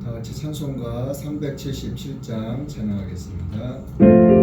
다 같이 찬송가 377장 찬양하겠습니다.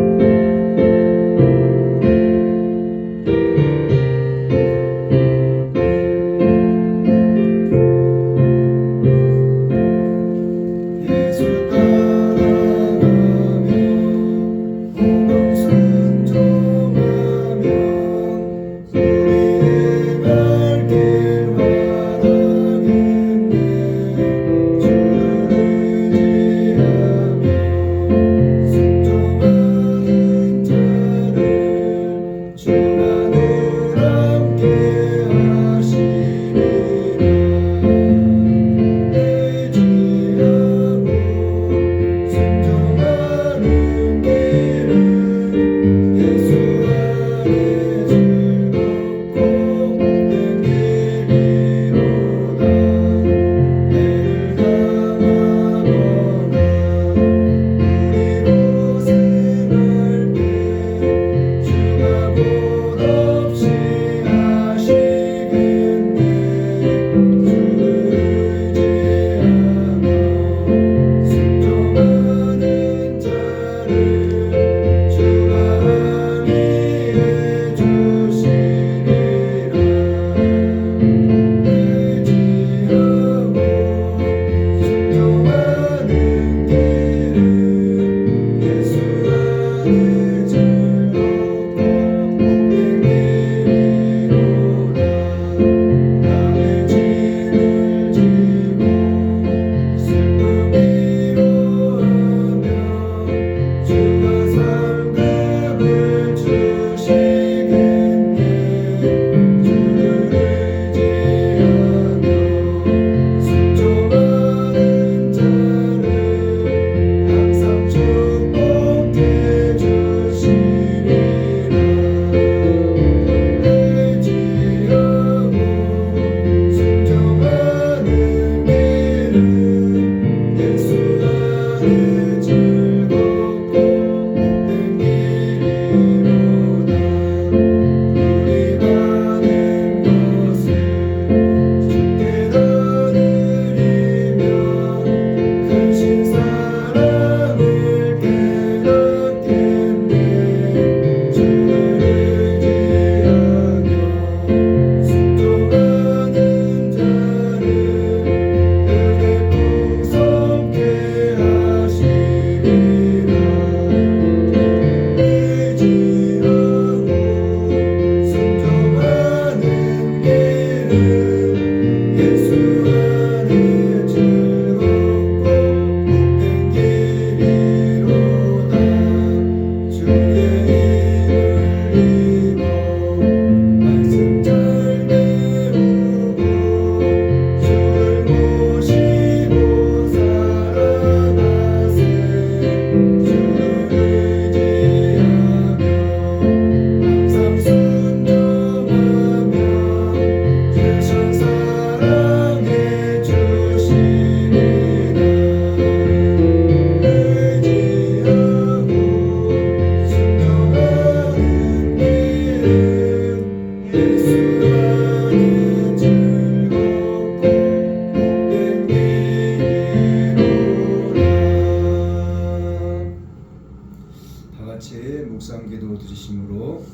묵상기도 드리심으로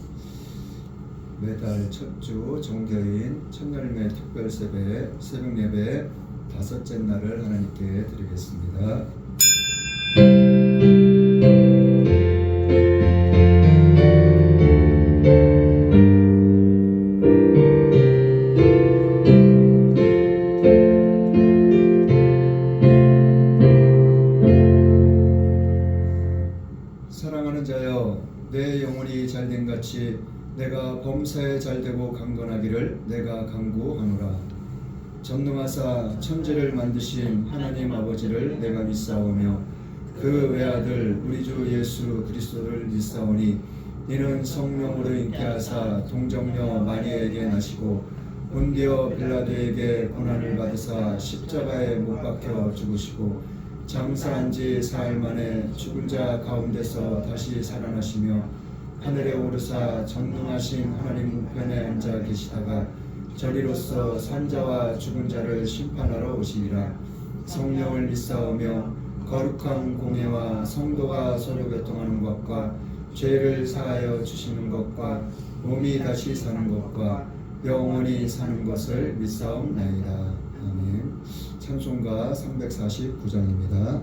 매달 첫 주 정겨인 첫열매 특별 새벽 예배 다섯째 날을 하나님께 드리겠습니다. 사랑하는 자여, 내 영혼이 잘된 같이 내가 범사에 잘되고 강건하기를 내가 간구하노라. 전능하사 천지를 만드신 하나님 아버지를 내가 믿사오며 그 외아들 우리 주 예수 그리스도를 믿사오니 이는 성령으로 잉태하사 동정녀 마리아에게 나시고 본디오 빌라도에게 고난을 받으사 십자가에 못 박혀 죽으시고 장사한 지 사흘 만에 죽은 자 가운데서 다시 살아나시며 하늘에 오르사 전능하신 하나님 우편에 앉아 계시다가 저리로서 산자와 죽은 자를 심판하러 오시리라. 성령을 믿사오며 거룩한 공예와 성도가 서로 교통하는 것과 죄를 사하여 주시는 것과 몸이 다시 사는 것과 영원히 사는 것을 믿사옵나이다. 아멘. 찬송가 349장입니다.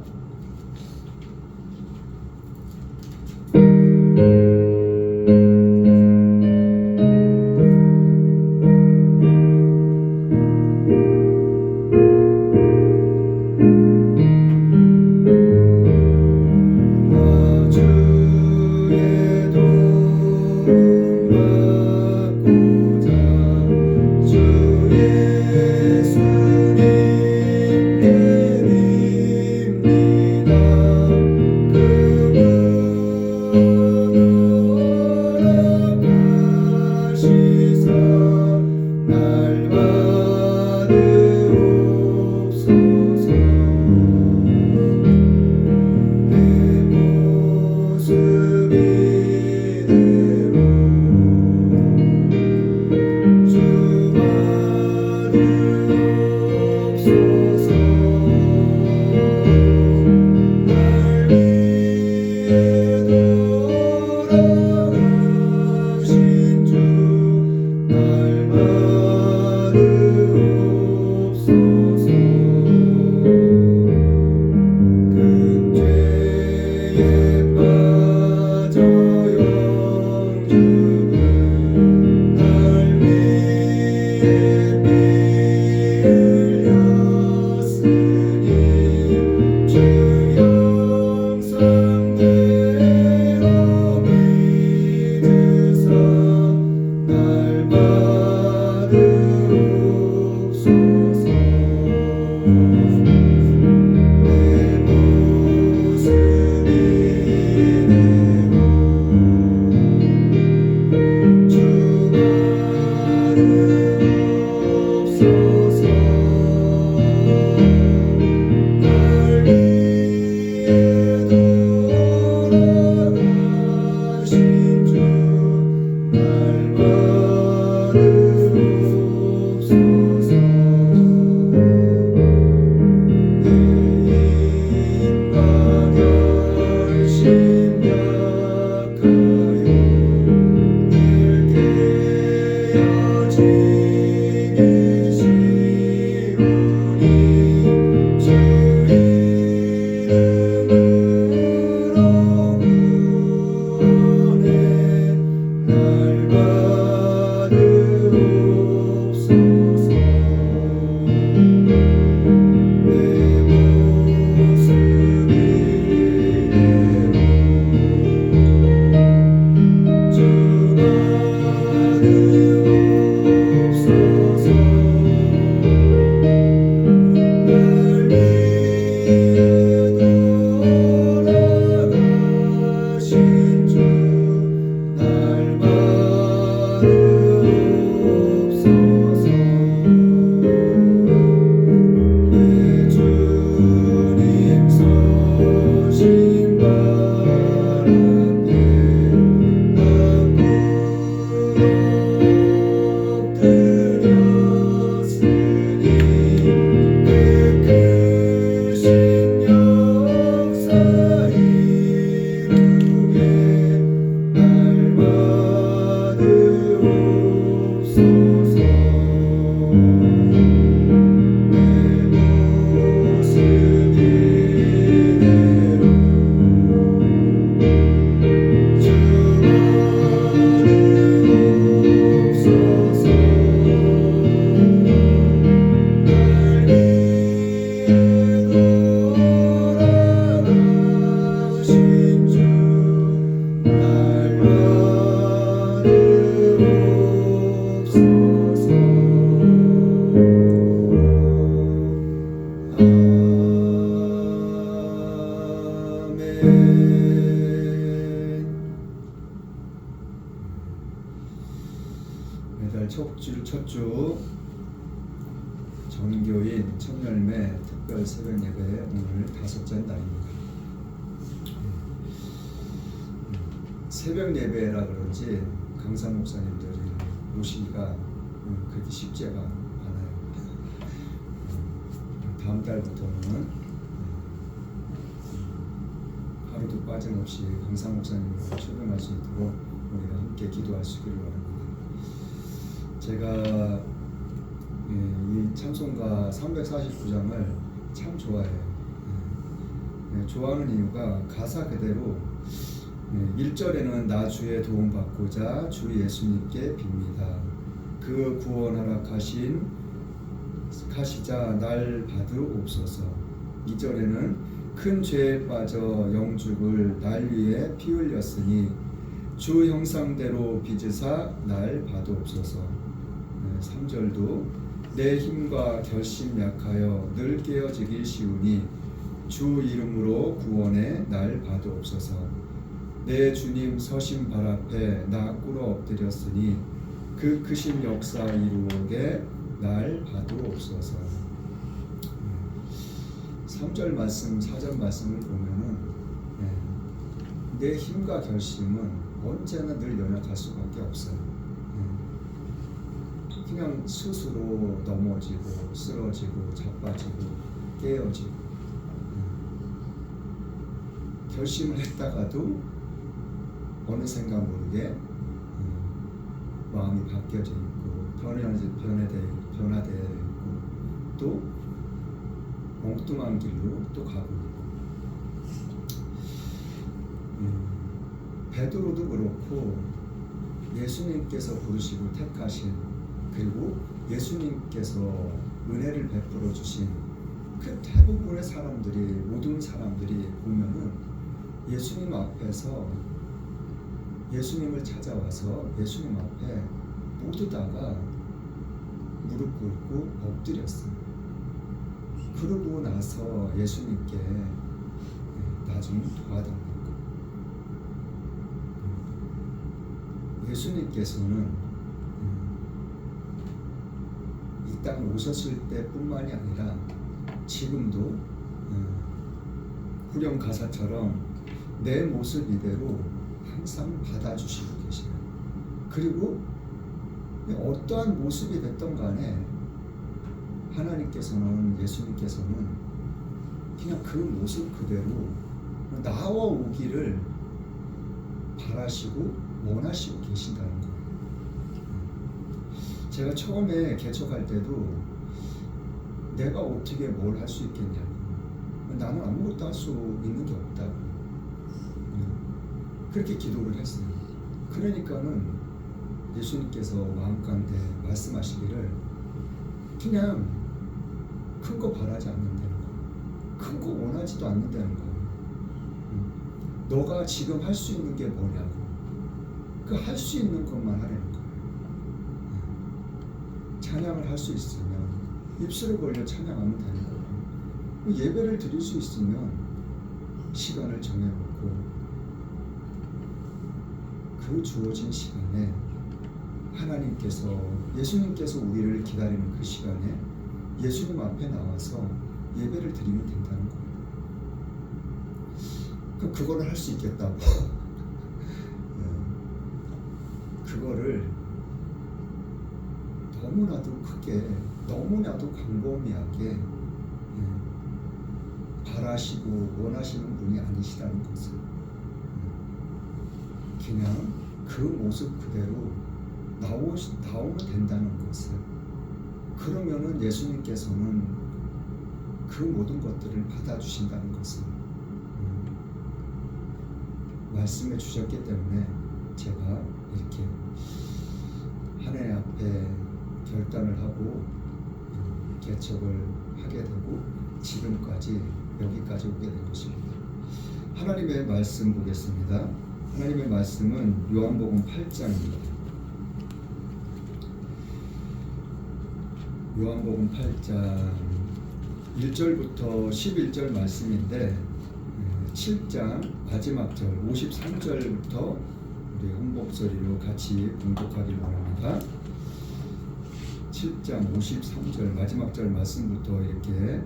첫 주 정교인 첫열매 특별 새벽 예배 오늘 다섯째 날입니다. 새벽 예배라 그런지 강사 목사님들이 오시기가 그렇게 쉽지가 않아요. 다음 달부터는 하루도 빠짐없이 강상 목사님과 출근할 수 있도록 우리가 함께 기도할 수 있기를 바랍니다. 제가 이 찬송가 349장을 참 좋아해요. 좋아하는 이유가 가사 그대로 1절에는 나 주의 도움 받고자 주 예수님께 빕니다. 그 구원 허락하시자 날 받으옵소서. 2절에는 큰 죄에 빠져 영죽을 날 위해 피 흘렸으니 주 형상대로 빚으사 날 받으옵소서. 3절도 내 힘과 결심 약하여 늘 깨어지기 쉬우니 주 이름으로 구원에 날 받으옵소서. 내 주님 서신 발 앞에 나 꿇어 엎드렸으니 그 크신 역사 이루게 날 받으옵소서. 3절 말씀, 4절 말씀을 보면은 내 힘과 결심은 언제나 늘 연약할 수밖에 없어요. 그냥 스스로 넘어지고 쓰러지고 자빠지고 깨어지고 결심을 했다가도 어느샌가 모르게 마음이 바뀌어져 있고 변화되어 있고 또 엉뚱한 길로 또 가고 있고 베드로도 그렇고 예수님께서 부르시고 택하신 그리고 예수님께서 은혜를 베풀어 주신 그 대부분의 사람들이 모든 사람들이 보면은 예수님 앞에서 예수님을 찾아와서 예수님 앞에 모두 다가 무릎 꿇고 엎드렸어요. 그러고 나서 예수님께 나 좀 도와달라고. 예수님께서는 이 땅 오셨을 때뿐만이 아니라 지금도 후렴 가사처럼 내 모습 이대로 항상 받아주시고 계시는. 그리고 어떠한 모습이 됐던 간에 하나님께서는 예수님께서는 그냥 그 모습 그대로 나와 오기를 바라시고 원하시고 계신다는 거예요. 제가 처음에 개척할 때도 내가 어떻게 뭘 할 수 있겠냐고, 나는 아무것도 할 수 있는 게 없다고 그렇게 기도를 했어요. 그러니까는 예수님께서 마음 가운데 말씀하시기를 그냥 큰 거 바라지 않는다는 거예요. 큰 거 원하지도 않는다는 거예요. 너가 지금 할 수 있는 게 뭐냐고, 그 할 수 있는 것만 하라는 거예요. 찬양을 할 수 있으면 입술에 걸려 찬양하면 되는 거고, 예배를 드릴 수 있으면 시간을 정해놓고 그 주어진 시간에 하나님께서 예수님께서 우리를 기다리는 그 시간에 예수님 앞에 나와서 예배를 드리면 된다는 거예요. 그거를 할 수 있겠다고 그거를 너무나도 크게 너무나도 광범위하게 바라시고 원하시는 분이 아니시라는 것을 그냥 그 모습 그대로 나오면 된다는 것을, 그러면은 예수님께서는 그 모든 것들을 받아주신다는 것을 말씀해 주셨기 때문에 제가 이렇게 하나님 앞에 결단을 하고 개척을 하게 되고 지금까지 여기까지 오게 된 것입니다. 하나님의 말씀 보겠습니다. 하나님의 말씀은 요한복음 8장입니다. 요한복음 8장 1절부터 11절 말씀인데 7장 마지막 절 53절부터 우리 한 목소리로 같이 봉독하기를 원합니다. 7장 53절 마지막 절 말씀부터 이렇게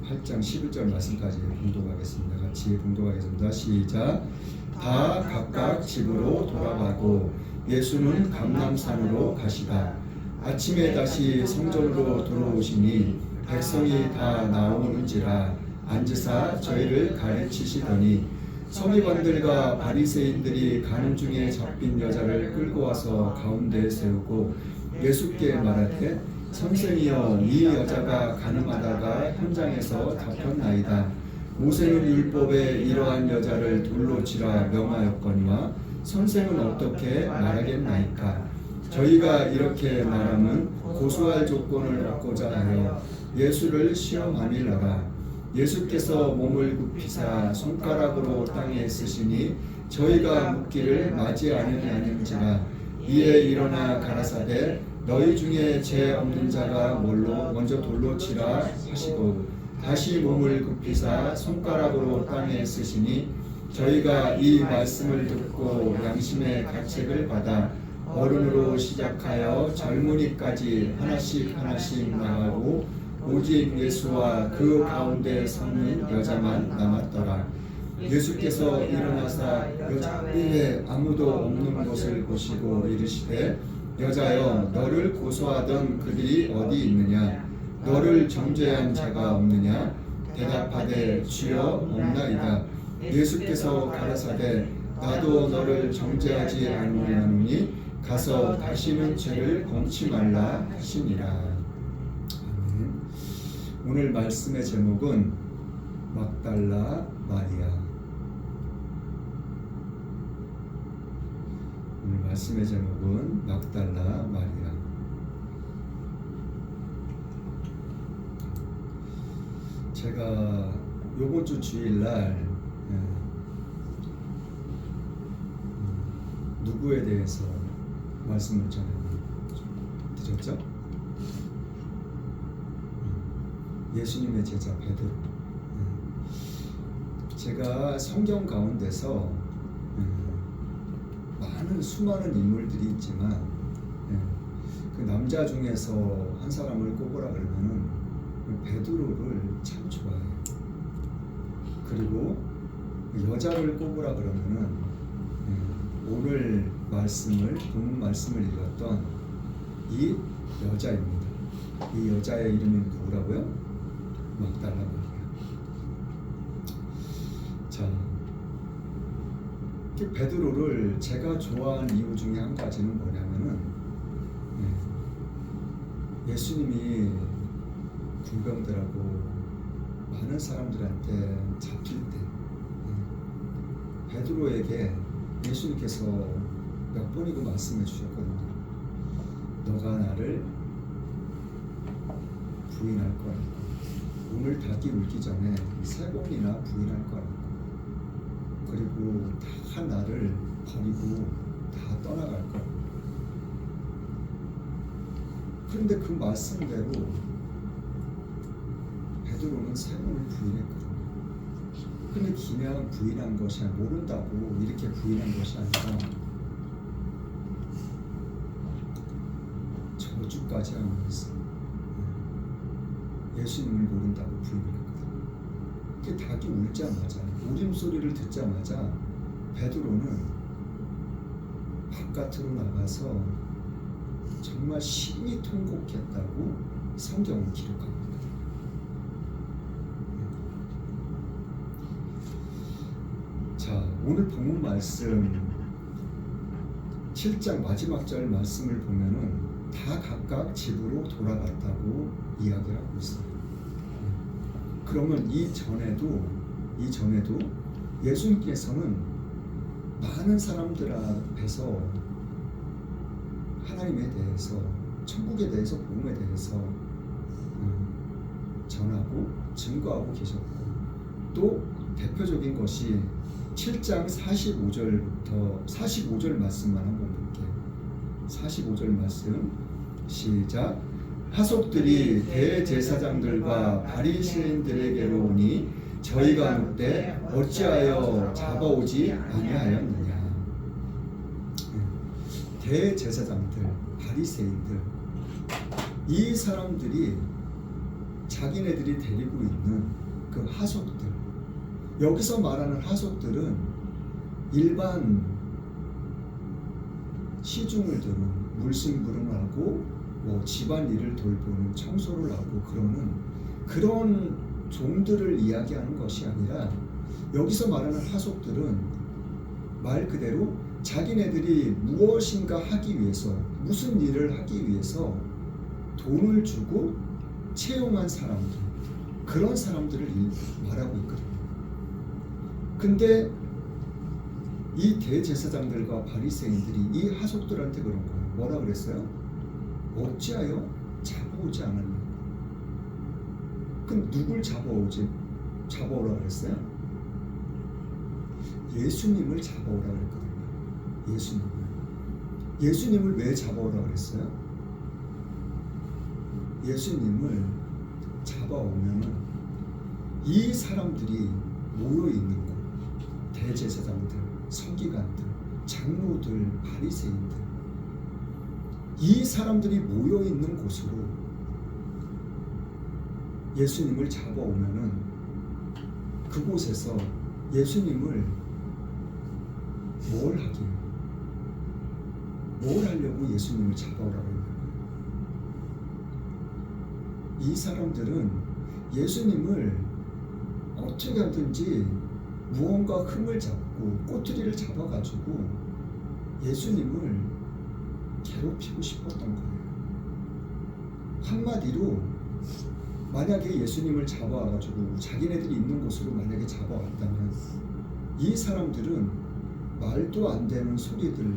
8장 11절 말씀까지 봉독하겠습니다. 같이 봉독하겠습니다. 시작. 다 각각 집으로 돌아가고 예수는 감람산으로 가시다. 아침에 다시 성전으로 돌아오시니 백성이 다 나오는지라 앉으사 저희를 가르치시더니 서기관들과 바리새인들이 가는 중에 잡힌 여자를 끌고 와서 가운데에 세우고 예수께 말하되 선생이여 이 여자가 가늠하다가 현장에서 잡혔나이다. 모세는 율법에 이러한 여자를 돌로 치라 명하였거니와 선생은 어떻게 말하겠나이까. 저희가 이렇게 말하면 고소할 조건을 얻고자 하여 예수를 시험하밀러라. 예수께서 몸을 굽히사 손가락으로 땅에 쓰시니 저희가 묻기를 맞이 아니하는지라. 이에 일어나 가라사대 너희 중에 죄 없는 자가 먼저 돌로 치라 하시고 다시 몸을 굽히사 손가락으로 땅에 쓰시니 저희가 이 말씀을 듣고 양심의 가책을 받아 어른으로 시작하여 젊은이까지 하나씩 나가고 오직 예수와 그 가운데 섰는 여자만 남았더라. 예수께서 일어나사 여자 위에 아무도 없는 것을 보시고 이르시되 여자여 너를 고소하던 그들이 어디 있느냐. 너를 정죄한 자가 없느냐. 대답하되 주여 없나이다. 예수께서 가라사대 나도 너를 정죄하지 아니하노니 가서 다시는 죄를 범치 말라 하시니라. 아멘. 오늘 말씀의 제목은 막달라 마리아. 오늘 말씀의 제목은 막달라 마리아. 제가 요번 주 주일날 누구에 대해서 말씀을 전해드렸죠? 예수님의 제자 베드로. 제가 성경 가운데서 수많은 인물들이 있지만 그 남자 중에서 한 사람을 꼽으라 그러면은 베드로를 참 좋아해요. 그리고 여자를 꼽으라 그러면은 오늘 본문 말씀을 읽었던 이 여자입니다. 이 여자의 이름이 누구라고요? 막달라 마리아. 자, 베드로를 제가 좋아하는 이유 중에 한 가지는 뭐냐면은 예수님이 군병들하고 많은 사람들한테 잡힐 때 베드로에게 예수님께서 몇 번이고 말씀해 주셨거든요. 너가 나를 부인할 거라고. 오늘 닭이 울기 전에 3번이나 부인할 거라고. 그리고 다 나를 버리고 다 떠나갈 거라고. 그런데 그 말씀대로 베드로는 3번을 부인했거든요. 근데 그냥 부인한 것이 아니라 모른다고 이렇게 부인한 것이 아니라 저주까지 하면서 예수님을 모른다고 부인했거든요. 그 닭이 울자마자 울음소리를 듣자마자 베드로는 바깥으로 나가서 정말 심히 통곡했다고 성경은 기록합니다. 자, 오늘 본문 말씀 7장 마지막 절 말씀을 보면은 다 각각 집으로 돌아갔다고 이야기를 하고 있어요. 그러면 이전에도 예수님께서는 많은 사람들 앞에서 하나님에 대해서, 천국에 대해서, 복음에 대해서 전하고 증거하고 계셨고, 또 대표적인 것이 7장 45절 말씀만 한번 볼게요. 45절 말씀 시작. 하속들이 대제사장들과 바리새인들에게로 오니 저희가 묻되 어찌하여 잡아오지 아니하였느냐. 대제사장들, 바리새인들, 이 사람들이 자기네들이 데리고 있는 그 하속들, 여기서 말하는 하속들은 일반 시중을 두는 물심부름을 하고 뭐 집안일을 돌보는 청소를 하고 그러는 그런 종들을 이야기하는 것이 아니라 여기서 말하는 하속들은 말 그대로 자기네들이 무엇인가 하기 위해서, 무슨 일을 하기 위해서 돈을 주고 채용한 사람들, 그런 사람들을 말하고 있거든요. 근데 이 대제사장들과 바리새인들이 이 하속들한테 그런 거예요. 뭐라 그랬어요? 어찌하여 잡아오지 않았냐? 그럼 누굴 잡아오라 그랬어요? 예수님을 잡아오라 그랬거든요. 예수님을 왜 잡아오라 그랬어요? 예수님을 잡아오면은 이 사람들이 모여 있는 곳, 대제사장들, 서기관들, 장로들, 바리새인들, 이 사람들이 모여 있는 곳으로 예수님을 잡아오면은 그곳에서 예수님을 뭘 하려고 예수님을 잡아오라고 했냐고요. 이 사람들은 예수님을 어떻게 하든지 무언가 흠을 잡고 꼬투리를 잡아가지고 예수님을 괴롭히고 싶었던 거예요. 한마디로 만약에 예수님을 잡아와가지고 자기네들이 있는 곳으로 만약에 잡아왔다면 이 사람들은 말도 안 되는 소리들,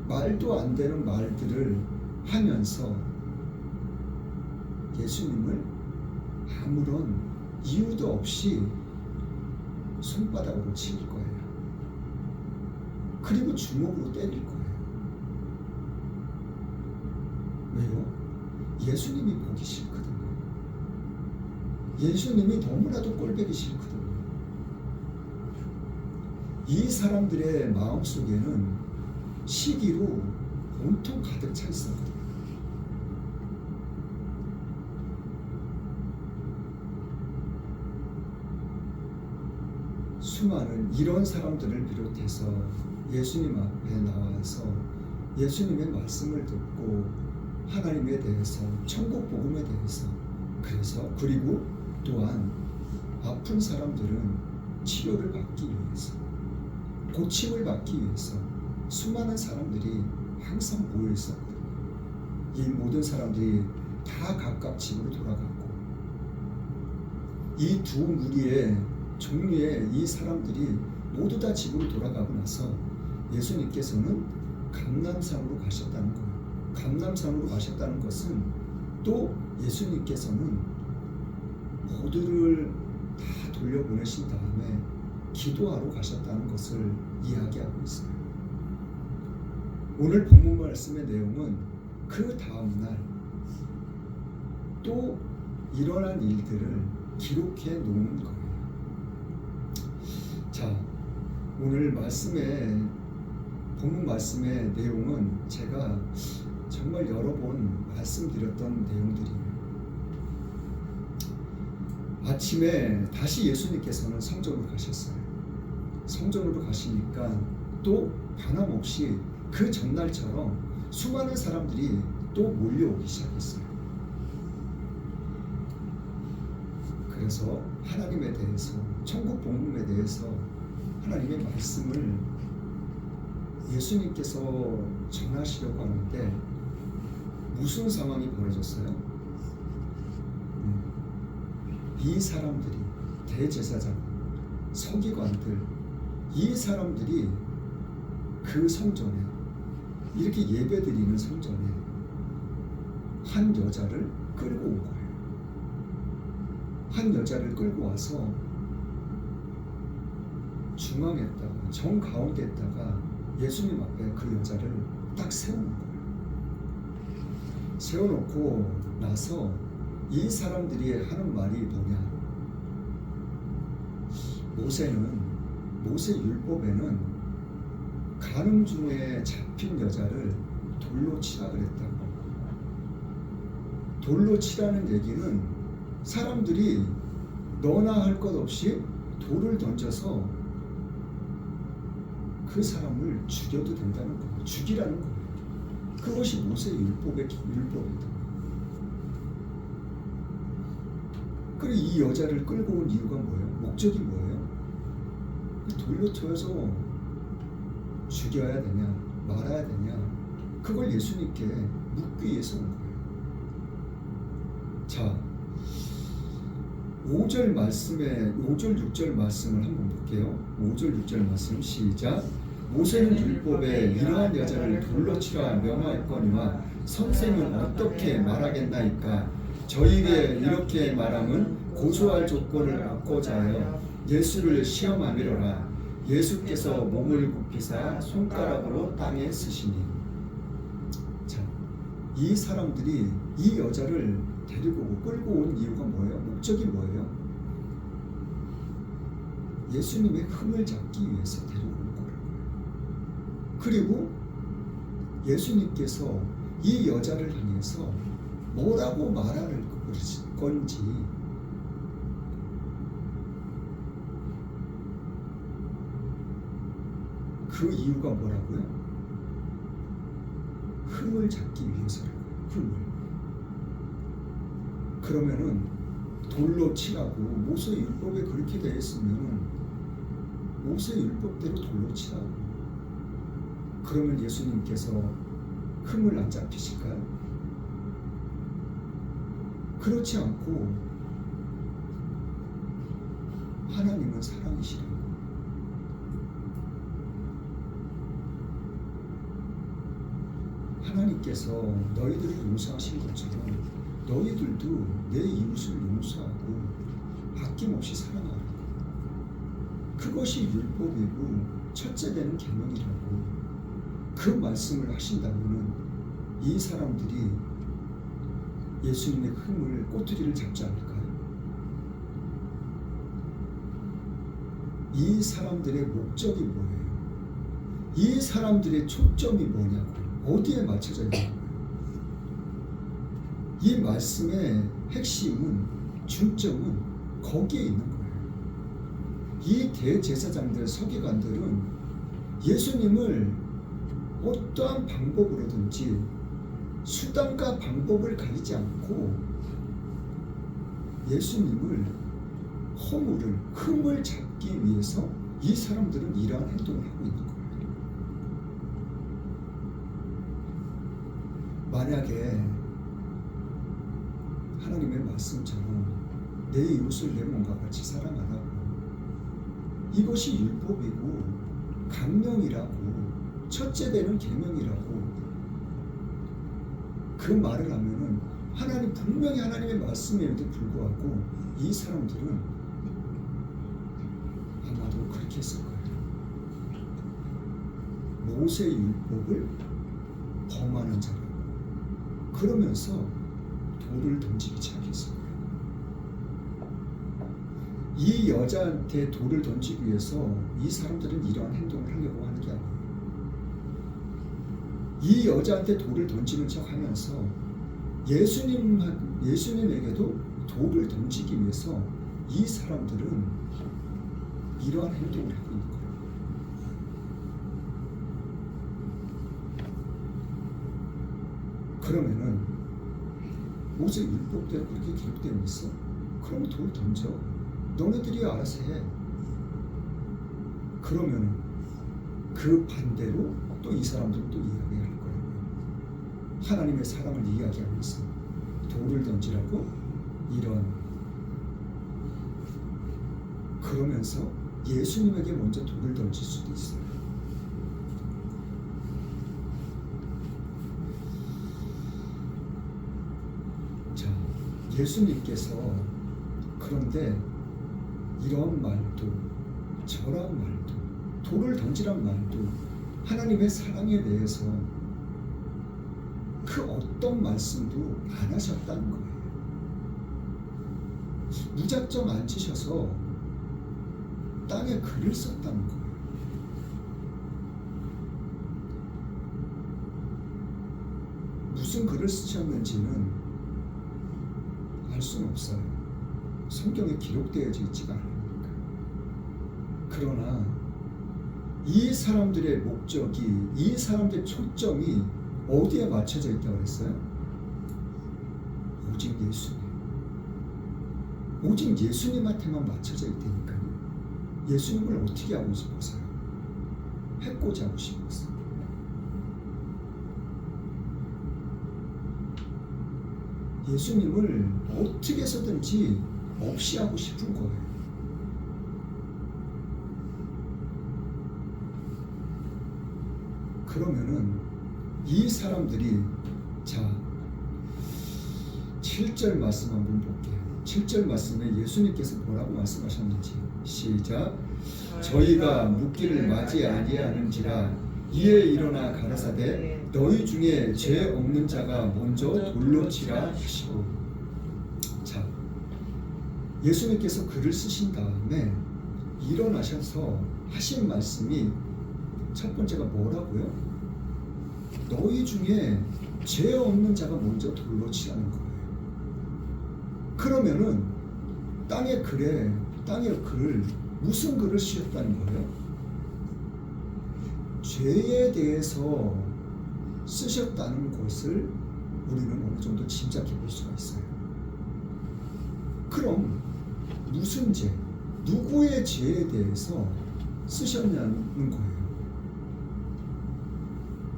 말도 안 되는 말들을 하면서 예수님을 아무런 이유도 없이 손바닥으로 칠 거예요. 그리고 주먹으로 때릴 거예요. 왜요? 예수님이 보기 싫거든요. 예수님이 너무나도 꼴보기 싫거든요. 이 사람들의 마음속에는 시기로 온통 가득 차 있었거든요. 수많은 이런 사람들을 비롯해서 예수님 앞에 나와서 예수님의 말씀을 듣고 하나님에 대해서, 천국 복음에 대해서, 그리고 또한 아픈 사람들은 치료를 받기 위해서, 고침을 받기 위해서 수많은 사람들이 항상 모여 있었거든요. 이 모든 사람들이 다 각각 집으로 돌아갔고, 이 두 무리의 종류의 이 사람들이 모두 다 집으로 돌아가고 나서 예수님께서는 감람산으로 가셨다는 거예요. 감람산으로 가셨다는 것은 또 예수님께서는 모두를 다 돌려보내신 다음에 기도하러 가셨다는 것을 이야기하고 있어요. 오늘 본문 말씀의 내용은 그 다음날 또 일어난 일들을 기록해 놓은 거예요. 자, 오늘 본문 말씀의 내용은 제가 정말 여러 번 말씀드렸던 내용들이에요. 아침에 다시 예수님께서는 성전으로 가셨어요. 성전으로 가시니까 또 변함없이 그 전날처럼 수많은 사람들이 또 몰려오기 시작했어요. 그래서 하나님에 대해서, 천국 복음에 대해서 하나님의 말씀을 예수님께서 전하시려고 하는데 무슨 상황이 벌어졌어요? 이 사람들이, 대제사장, 서기관들, 이 사람들이 그 성전에, 이렇게 예배드리는 성전에 한 여자를 끌고 온 거예요. 한 여자를 끌고 와서 중앙에다가, 정가운데에다가 예수님 앞에 그 여자를 딱 세우는 거예요. 세워놓고 나서 이 사람들이 하는 말이 뭐냐? 모세 율법에는 간음 중에 잡힌 여자를 돌로 치라 그랬다고. 돌로 치라는 얘기는 사람들이 너나 할 것 없이 돌을 던져서 그 사람을 죽여도 된다는 거예요. 죽이라는 거예요. 그것이 모세 율법이다. 그리고 이 여자를 끌고 온 이유가 뭐예요? 목적이 뭐예요? 돌로 쳐서 죽여야 되냐 말아야 되냐, 그걸 예수님께 묻기 위해서 온 거예요. 자, 5절 말씀에 5절 6절 말씀을 한번 볼게요. 5절 6절 말씀 시작. 모세는 율법에 이러한 여자를 돌로 치라 명하였거니와 선생은 어떻게 말하겠나이까. 저희에게 이렇게 말함은 고소할 조건을 얻고자 하여 예수를 시험하미로라. 예수께서 몸을 굽히사 손가락으로 땅에 쓰시니. 자, 이 사람들이 이 여자를 데리고 끌고 온 이유가 뭐예요? 목적이 뭐예요? 예수님의 흠을 잡기 위해서 데리고 온 거라고요. 그리고 예수님께서 이 여자를 향해서 뭐라고 말할 건지 그 이유가 뭐라고요? 흠을 잡기 위해서라고요. 흠을. 그러면은 돌로 치라고 모세 율법에 그렇게 되어 있으면 모세 율법대로 돌로 치라고. 그러면 예수님께서 흠을 안 잡히실까요? 그렇지 않고 하나님은 사랑이시라고. 하나님께서 너희들을 용서하신 것처럼 너희들도 내 이웃을 용서하고 아낌없이 사랑하라. 그것이 율법이고 첫째 되는 계명이라고. 그 말씀을 하신다고는 이 사람들이 예수님의 흠을 꼬투리를 잡지 않을까요? 이 사람들의 목적이 뭐예요? 이 사람들의 초점이 뭐냐고. 어디에 맞춰져 있는 거예요? 이 말씀의 핵심은, 중점은 거기에 있는 거예요. 이 대제사장들, 서기관들은 예수님을 어떠한 방법으로든지 수단과 방법을 가리지 않고 예수님을 허물을, 흠을 잡기 위해서 이 사람들은 이러한 행동을 하고 있는 거예요. 만약에 하나님의 말씀처럼 내 이웃을 내 몸과 같이 사랑하라고, 이것이 율법이고 강령이라고, 첫째 되는 계명이라고 그 말을 하면은 하나님, 분명히 하나님의 말씀임에도 불구하고 이 사람들은 아마도 그렇게 했을 거예요. 모세 율법을 범하는 자라고. 그러면서 돌을 던지기 시작했어요. 이 여자한테 돌을 던지기 위해서 이 사람들은 이러한 행동을 하려고 하는 게 아니에요. 이 여자한테 돌을 던지는 척 하면서 예수님에게도 돌을 던지기 위해서 이 사람들은 이러한 행동을 하고 있는 거예요. 그러면은 모세 율법대로 그렇게 기록되어 있어? 그럼 돌 던져. 너네들이 알아서 해. 그러면은 그 반대로 또 이 사람들은 또 이야기할 거라고요. 하나님의 사랑을 이야기하면서 돌을 던지라고 이런. 그러면서 예수님에게 먼저 돌을 던질 수도 있어요. 자, 예수님께서 그런데 이런 말도, 저런 말도, 돌을 던지란 말도 하나님의 사랑에 대해서 그 어떤 말씀도 안 하셨다는 거예요. 무작정 앉으셔서 땅에 글을 썼다는 거예요. 무슨 글을 쓰셨는지는 알 수는 없어요. 성경에 기록되어져 있지가 않으니까. 그러나 이 사람들의 목적이, 이 사람들의 초점이 어디에 맞춰져 있다고 그랬어요? 오직 예수님. 오직 예수님한테만 맞춰져 있다니까요. 예수님을 어떻게 하고 싶어서요? 해코지 하고 싶었어요. 예수님을 어떻게 해서든지 없이 하고 싶은 거예요. 그러면은 이 사람들이, 자 7절 말씀 한번 볼게요. 7절 말씀에 예수님께서 뭐라고 말씀하셨는지 시작. 저희가 묻기를 맞이 아니하는지라 이에 일어나 가라사대 너희 중에 죄 없는 자가 먼저 돌로 치라 하시고. 자, 예수님께서 글을 쓰신 다음에 일어나셔서 하신 말씀이 첫 번째가 뭐라고요? 너희 중에 죄 없는 자가 먼저 돌로 치라는 거예요. 그러면은 땅의 글을 무슨 글을 쓰셨다는 거예요? 죄에 대해서 쓰셨다는 것을 우리는 어느 정도 짐작해 볼 수가 있어요. 그럼 무슨 죄, 누구의 죄에 대해서 쓰셨냐는 거예요.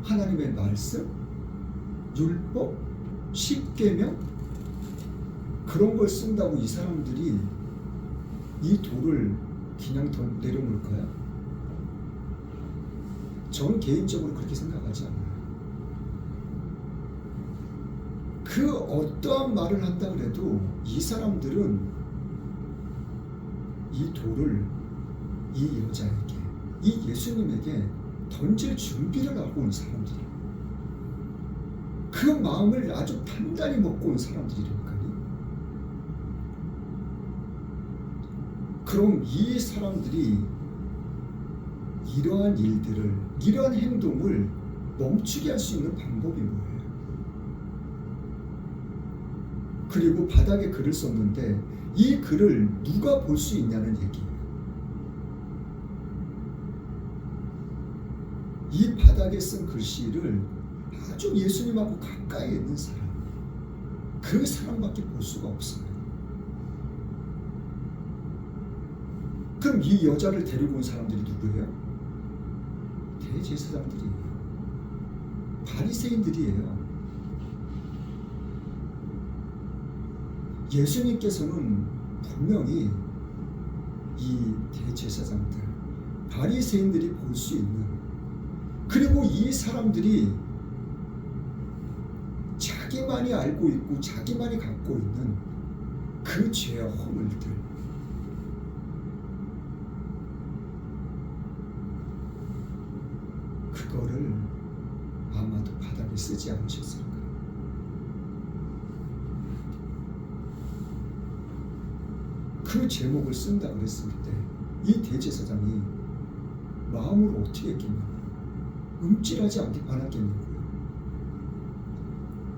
하나님의 말씀, 율법, 십계명, 그런 걸 쓴다고 이 사람들이 이 돌을 그냥 더 내려놓을까요? 저는 개인적으로 그렇게 생각하지 않아요. 그 어떠한 말을 한다 그래도 이 사람들은 이 돌을 이 여자에게, 이 예수님에게 던질 준비를 하고 온 사람들이에요. 그 마음을 아주 단단히 먹고 온 사람들이라니까요. 그럼 이 사람들이 이러한 일들을, 이러한 행동을 멈추게 할 수 있는 방법이 뭐예요? 그리고 바닥에 글을 썼는데 이 글을 누가 볼 수 있냐는 얘기예요. 이 바닥에 쓴 글씨를 아주 예수님하고 가까이 있는 사람, 그 사람밖에 볼 수가 없어요. 그럼 이 여자를 데리고 온 사람들이 누구예요? 대제사장들이에요. 바리새인들이에요. 예수님께서는 분명히 이 대제사장들, 바리새인들이 볼 수 있는, 그리고 이 사람들이 자기만이 알고 있고 자기만이 갖고 있는 그 죄와 허물들, 그거를 아마도 바닥에 쓰지 않으셨을까. 그 제목을 쓴다 그랬을 때 이 대제사장이 마음으로 어떻게 했겠냐고, 움찔하지 않았겠냐고요.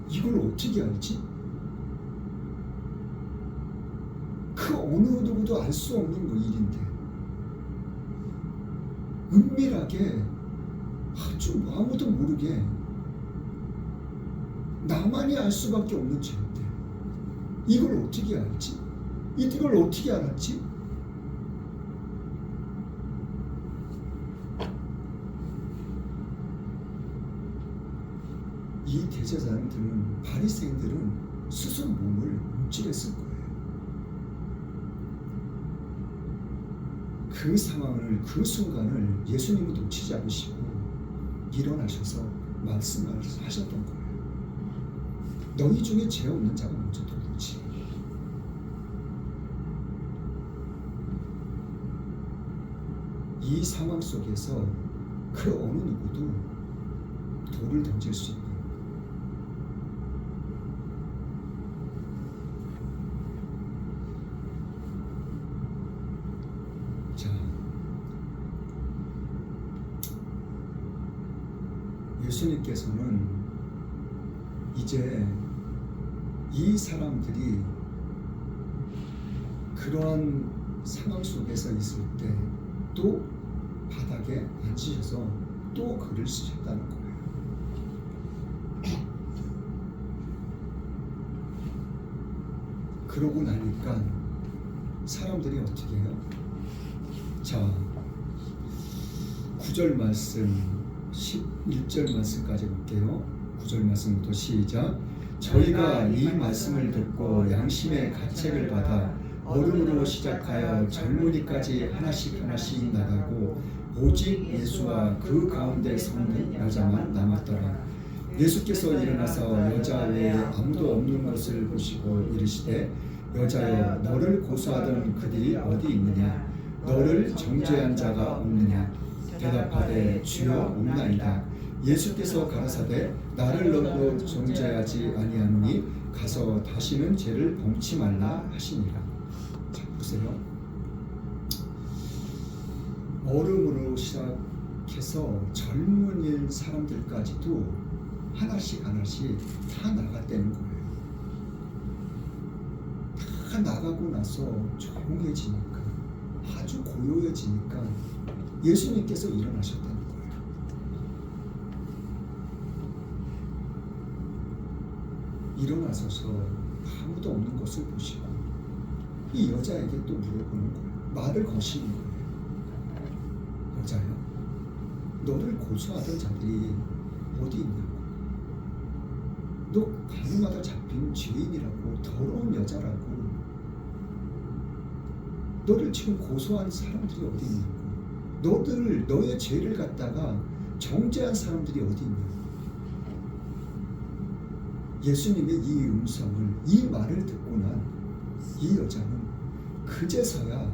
이걸 어떻게 알지? 그 어느 누구도 알 수 없는 일인데 은밀하게 아주 아무도 모르게 나만이 알 수밖에 없는 죄인데 이걸 어떻게 알지? 이걸 어떻게 알았지? 이 대제사장들은, 바리새인들은 스스로 몸을 움찔했을 거예요. 그 상황을, 그 순간을 예수님은 놓치지 않으시고 일어나셔서 말씀을 하셨던 거예요. 너희 중에 죄 없는 자가 먼저 돌로 치. 이 상황 속에서 그 어느 누구도 돌을 던질 수 있는, 자, 예수님께서는 이제 이 사람들이 그러한 상황 속에서 있을 때 또 바닥에 앉으셔서 또 글을 쓰셨다는 거예요. 그러고 나니까 사람들이 어떻게 해요? 자, 9절 말씀 11절 말씀까지 볼게요. 9절 말씀부터 시작. 저희가 이 말씀을 듣고 양심의 가책을 받아 어른으로 시작하여 젊은이까지 하나씩 나가고 오직 예수와 그 가운데 서는 여자만 남았더라. 예수께서 일어나서 여자 외에 아무도 없는 것을 보시고 이르시되 여자여 너를 고소하던 그들이 어디 있느냐? 너를 정죄한 자가 없느냐? 대답하되 주여 없나이다. 예수께서 가라사대 나를 너도 정죄하지 아니하노니 가서 다시는 죄를 범치 말라 하시니라. 자, 보세요. 어른으로 시작해서 젊은 사람들까지도 하나씩 다 나갔다는 거예요. 다 나가고 나서 조용해지니까, 아주 고요해지니까 예수님께서 일어나셨다는 거예요. 일어나서서 아무도 없는 것을 보시고 이 여자에게 또 물어보는 거예요. 말을 거시는 거예요. 여자야, 너를 고소하던 자들이 어디 있냐고. 너 가늠하다 잡힌 죄인이라고, 더러운 여자라고. 너를 지금 고소한 사람들이 어디 있냐고. 너의 죄를 갖다가 정죄한 사람들이 어디 있냐고. 예수님의 이 음성을, 이 말을 듣고 난 이 여자는 그제서야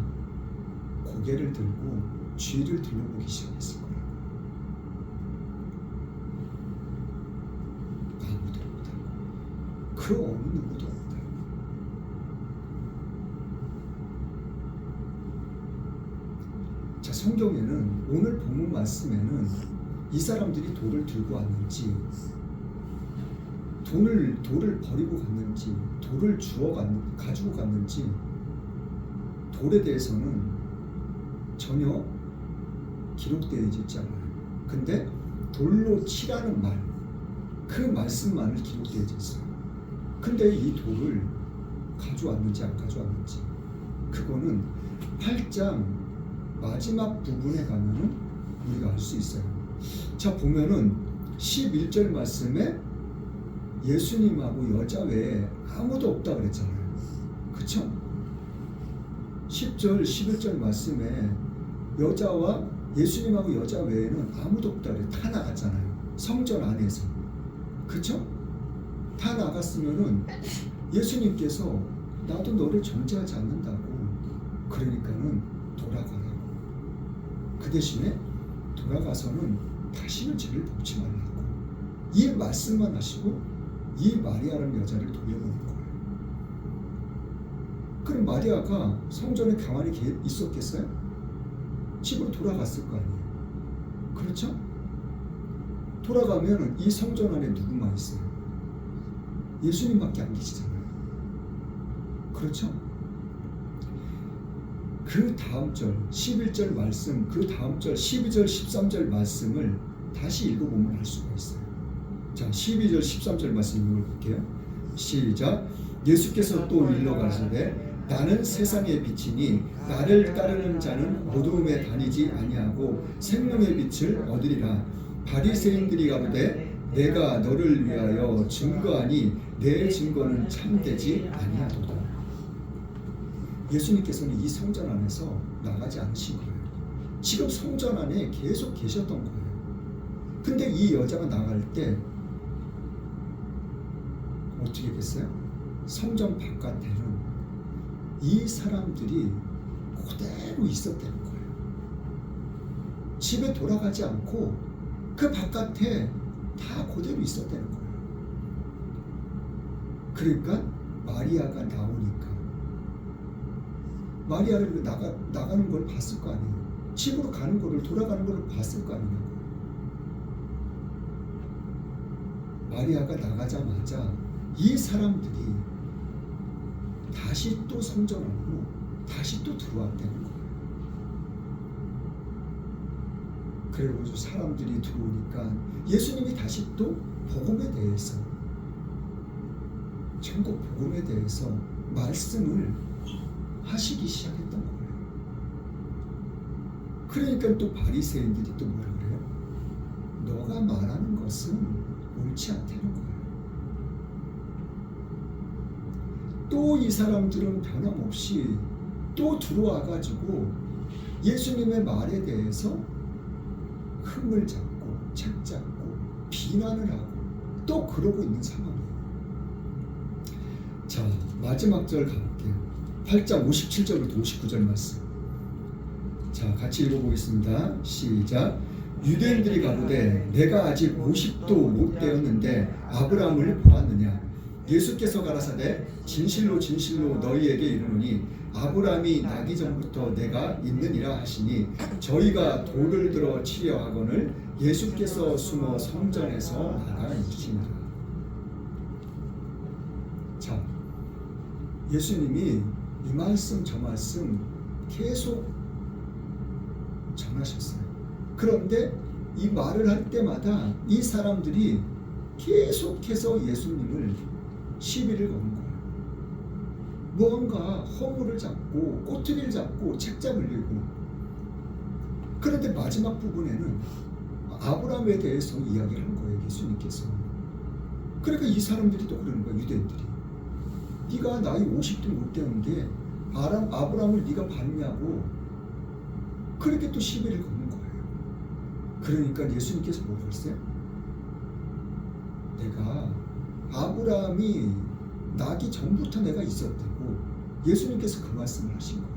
고개를 들고 뒤를 둘러보기 시작했을 거예요. 아무도 없다. 그 어느 누구도 없다. 자, 성경에는 오늘 본문 말씀에는 이 사람들이 돌을 들고 왔는지, 돌을 버리고 갔는지, 돌을 가지고 갔는지, 돌에 대해서는 전혀 기록되어 있지 않아요. 근데 돌로 치라는 말, 그 말씀만을 기록되어 있어요. 근데 이 돌을 가져왔는지 안 가져왔는지, 그거는 8장 마지막 부분에 가면은 우리가 알 수 있어요. 자, 보면은 11절 말씀에 예수님하고 여자 외에 아무도 없다 그랬잖아요. 그쵸? 10절, 11절 말씀에 여자와 예수님하고 여자 외에는 아무도 없다 그래요. 다 나갔잖아요. 성전 안에서. 그쵸? 다 나갔으면은 예수님께서 나도 너를 정죄하지 않는다고, 그러니까는 돌아가라고. 그 대신에 돌아가서는 다시는 죄를 범치 말라고. 이 말씀만 하시고 이 마리아라는 여자를 돌려보낸 거예요. 그럼 마리아가 성전에 가만히 있었겠어요? 집으로 돌아갔을 거 아니에요. 그렇죠? 돌아가면 이 성전 안에 누구만 있어요? 예수님밖에 안 계시잖아요. 그렇죠? 그 다음 절 11절 말씀, 그 다음 절 12절 13절 말씀을 다시 읽어보면 알 수가 있어요. 자, 12절 13절 말씀 읽어볼게요. 시작. 예수께서 또 일러 가시되 나는 세상의 빛이니 나를 따르는 자는 어두움에 다니지 아니하고 생명의 빛을 얻으리라. 바리새인들이 가로되 내가 너를 위하여 증거하니 내 증거는 참되지 아니하도다. 예수님께서는 이 성전 안에서 나가지 않으신 거예요. 지금 성전 안에 계속 계셨던 거예요. 근데 이 여자가 나갈 때 어떻게 됐어요? 성전 바깥에는 이 사람들이 그대로 있었다는 거예요. 집에 돌아가지 않고 그 바깥에 다 그대로 있었다는 거예요. 그러니까 마리아가 나오니까 마리아를 나가는 걸 봤을 거 아니에요. 집으로 가는 거를, 돌아가는 걸 봤을 거 아니에요. 마리아가 나가자마자 이 사람들이 다시 또 성전 안으로 다시 또 들어왔다는 거예요. 그리고 사람들이 들어오니까 예수님이 다시 또 복음에 대해서, 천국 복음에 대해서 말씀을 하시기 시작했던 거예요. 그러니까 또 바리새인들이 또 뭐라 그래요? 너가 말하는 것은 옳지 않다는 거예요. 또 이 사람들은 변함없이 또 들어와가지고 예수님의 말에 대해서 흠을 잡고 책 잡고 비난을 하고 또 그러고 있는 상황이에요. 자, 마지막 절 가볼게요. 8장 57절부터 59절 말씀. 자, 같이 읽어보겠습니다. 시작. 유대인들이 가로되 내가 아직 50도 못 되었는데 아브라함을 보았느냐? 예수께서 가라사대 진실로 진실로 너희에게 이르노니 아브라함이 나기 전부터 내가 있느니라 하시니 저희가 돌을 들어 치려 하거늘 예수께서 숨어 성전에서 나가 있으시니라. 자, 예수님이 이 말씀 저 말씀 계속 전하셨어요. 그런데 이 말을 할 때마다 이 사람들이 계속해서 예수님을 시비를 거는 거예요. 무언가 허물을 잡고 꼬투리를 잡고 책잡을 내고. 그런데 마지막 부분에는 아브라함에 대해서 이야기를 한 거예요, 예수님께서. 그러니까 이 사람들이 또 그러는 거예요, 유대인들이. 네가 나이 50도 못 되는데 아브라함을 네가 봤냐고 그렇게 또 시비를 거는 거예요. 그러니까 예수님께서 뭐라고 했어요? 내가 아브라함이 나기 전부터 내가 있었다고 예수님께서 그 말씀을 하신 거예요.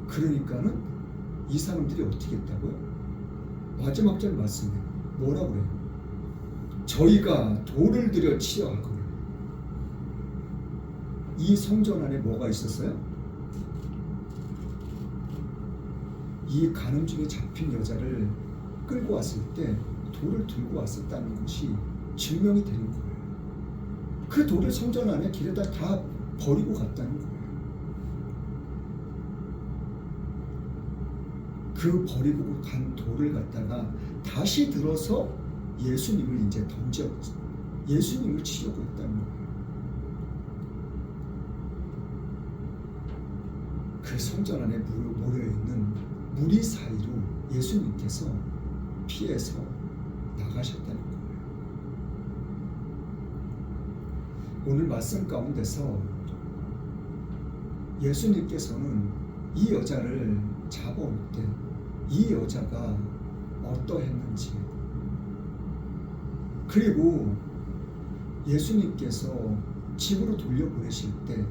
그러니까는 이 사람들이 어떻게 했다고요? 마지막 절 말씀에 뭐라고 그래요? 저희가 돌을 들여 치려 하거늘. 이 성전 안에 뭐가 있었어요? 이 간음 중에 잡힌 여자를 끌고 왔을 때 돌을 들고 왔었다는 것이 증명이 되는 거예요. 그 돌을 성전 안에 길에다 다 버리고 갔다는 거예요. 그 버리고 간 돌을 갖다가 다시 들어서 예수님을 이제 예수님을 치려고 했다는 거예요. 그 성전 안에 모여있는 무리 사이로 예수님께서 피해서 나가셨다는 거예요. 오늘 말씀 가운데서 예수님께서는 이 여자를 잡아올 때 이 여자가 어떠했는지, 그리고 예수님께서 집으로 돌려보내실 때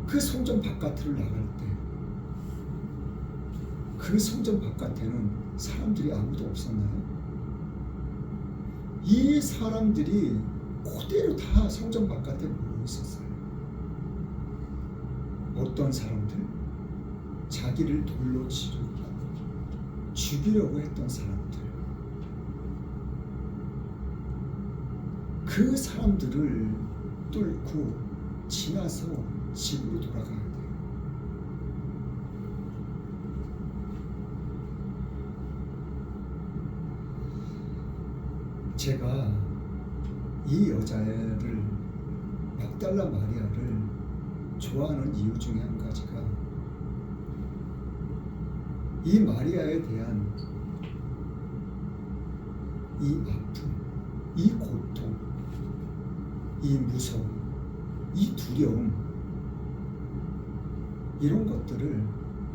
그 성전 바깥으로 나갈 때 그 성전 바깥에는 사람들이 아무도 없었나요? 이 사람들이 그대로 다 성전 바깥에 모여 있었어요. 어떤 사람들? 자기를 돌로 치르고 죽이려고 했던 사람들. 그 사람들을 뚫고 지나서 집으로 돌아가야 돼요. 제가 이 여자를 막달라 마리아를 좋아하는 이유 중에 한 가지가 이 마리아에 대한 이 아픔, 이 고통, 이 무서움, 이 두려움, 이런 것들을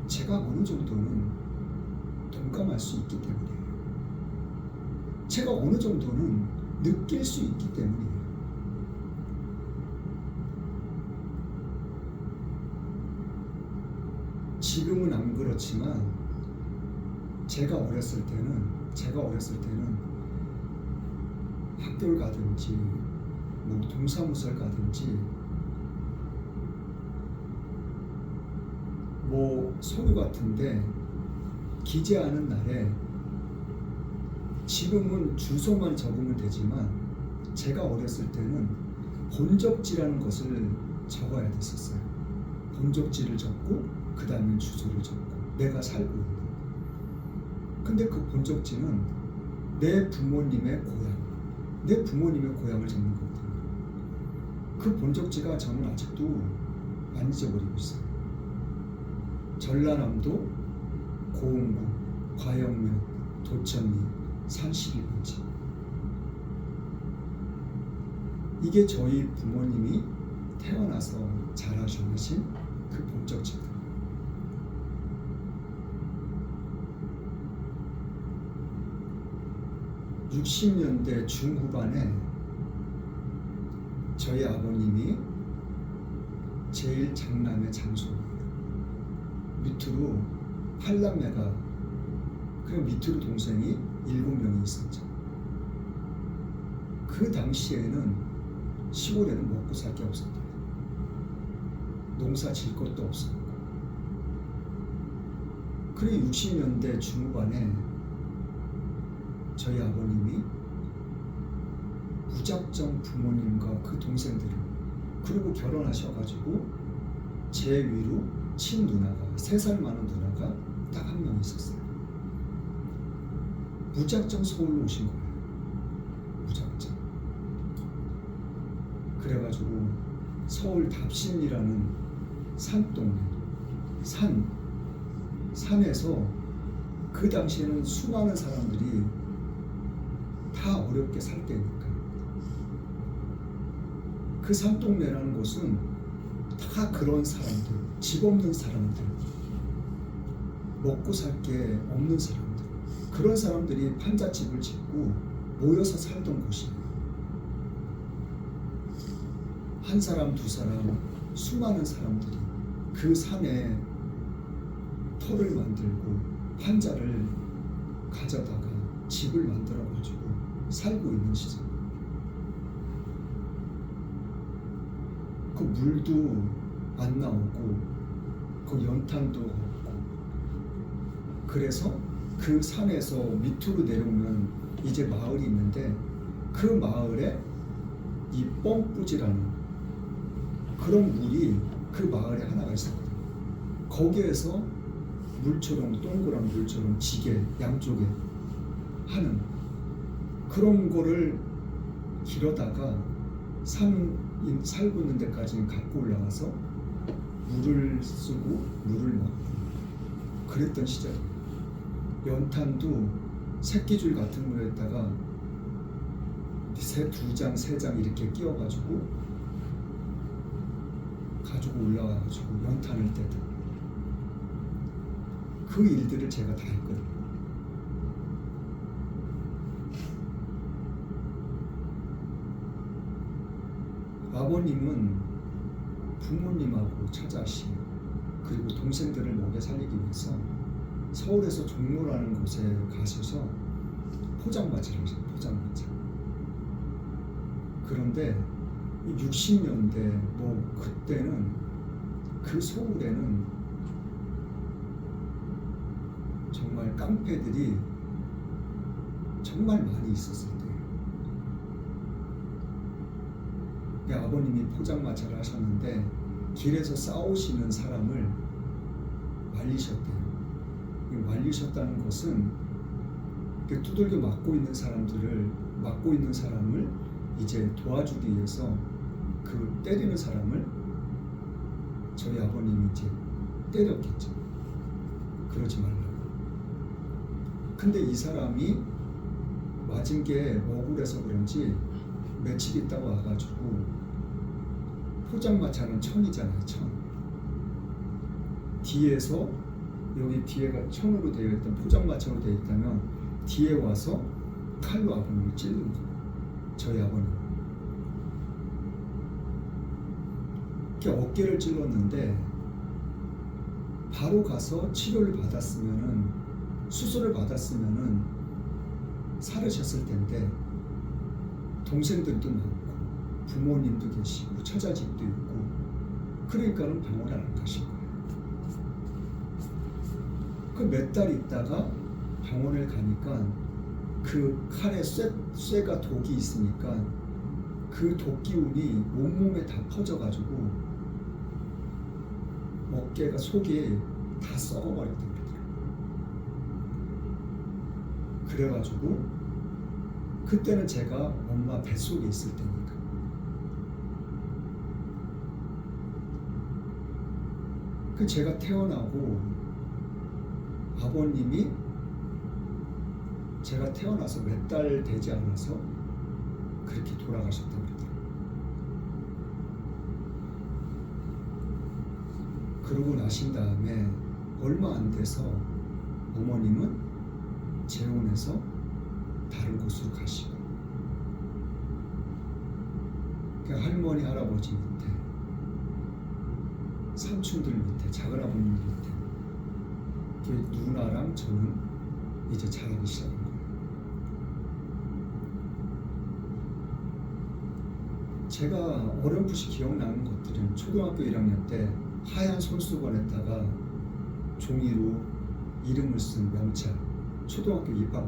제가 어느 정도는 동감할 수 있기 때문이에요. 제가 어느 정도는 느낄 수 있기 때문이에요. 지금은 안 그렇지만 제가 어렸을 때는 학교를 가든지 뭐 동사무소를 가든지 뭐 서류 같은데 기재하는 날에 지금은 주소만 적으면 되지만 제가 어렸을 때는 본적지라는 것을 적어야 됐었어요. 본적지를 적고 그 다음에 주소를 적고 내가 살고 있는. 근데 그 본적지는 내 부모님의 고향을 적는 거거든요. 그 본적지가 저는 아직도 안 잊어버리고 있어요. 전라남도 고흥군 과영면 도천리 산 12번지. 이게 저희 부모님이 태어나서 자라셔신 그 목적지입니다. (60년대) 중후반에 저희 아버님이 제일 장남의 장손이에요. 밑으로 8남매가, 그리고 밑으로 동생이 7명이 있었죠. 그 당시에는 시골에는 먹고 살 게 없었대요. 농사 질 것도 없었고. 그리고 60년대 중후반에 저희 아버님이 무작정 부모님과 그 동생들을, 그리고 결혼하셔가지고 제 위로 친누나가, 3살 많은 누나가 딱 한 명 있었어요. 무작정 서울로 오신 거예요. 무작정. 그래가지고 서울 답신이라는 산동네, 산에서 그 당시에는 수많은 사람들이 다 어렵게 살 때니까 그 산동네라는 곳은 다 그런 사람들, 집 없는 사람들, 먹고 살 게 없는 사람들, 그런 사람들이 판잣집을 짓고 모여서 살던 곳이에요. 한 사람, 두 사람, 수많은 사람들이 그 산에 터를 만들고 판자를 가져다가 집을 만들어가지고 살고 있는 시절. 그 물도 안 나오고 그 연탄도 없고, 그래서 그 산에서 밑으로 내려오면 이제 마을이 있는데 그 마을에 이 뻥뿌지라는 그런 물이 그 마을에 하나가 있었거든요. 거기에서 물처럼, 동그란 물처럼 지게 양쪽에 하는 그런 거를 길어다가 산 살고 있는 데까지 갖고 올라가서 물을 쓰고 물을 먹고 그랬던 시절이에요. 연탄도 새끼줄 같은 거에다가 2장, 3장 이렇게 끼워가지고 가지고 올라와가지고 연탄을 떼다. 그 일들을 제가 다 했거든요. 아버님은 부모님하고 처자식 그리고 동생들을 먹여 살리기 위해서 서울에서 종로라는 곳에 가셔서 포장마차를 하셨어요. 포장마차. 그런데 60년대 뭐 그때는 그 서울에는 정말 깡패들이 정말 많이 있었을 때예요. 아버님이 포장마차를 하셨는데 길에서 싸우시는 사람을 말리셨대요. 말리셨다는 것은 두들겨 맞고 있는 사람을 이제 도와주기 위해서 그 때리는 사람을 저희 아버님이 이제 때렸겠죠. 그러지 말라고. 근데 이 사람이 맞은 게 억울해서 그런지 며칠 있다가 와가지고 포장마차는 천이잖아요. 천. 뒤에서 여기 뒤에가 천으로 되어 있던 포장마차로 되어 있다면 뒤에 와서 칼로 아버님을 찌르는 거예요. 저희 아버님. 이렇게 어깨를 찔렀는데 바로 가서 치료를 받았으면은 수술을 받았으면은 살으셨을 텐데 동생들도 많고 부모님도 계시고 처자집도 있고 그러니까는 병원에 안 가신 거예요. 그 몇 달 있다가 병원을 가니까 그 칼에 쇠가 독이 있으니까 그 독 기운이 온몸에 다 퍼져가지고 어깨가 속이 다 썩어버렸단 말이에요. 그래가지고 그때는 제가 엄마 뱃속에 있을 때니까. 그 제가 태어나고 아버님이 제가 태어나서 몇 달 되지 않아서 그렇게 돌아가셨다고 그러더라고요. 그러고 나신 다음에 얼마 안 돼서 어머님은 재혼해서 다른 곳으로 가시고, 그 할머니 할아버지 밑에, 삼촌들 밑에, 작은아버님 밑에 그 누나랑 저는 이제 자라기 시작한 거예요. 제가 어렴풋이 기억나는 것들은 초등학교 1학년 때 하얀 손수건에다가 종이로 이름을 쓴 명찰, 초등학교 입학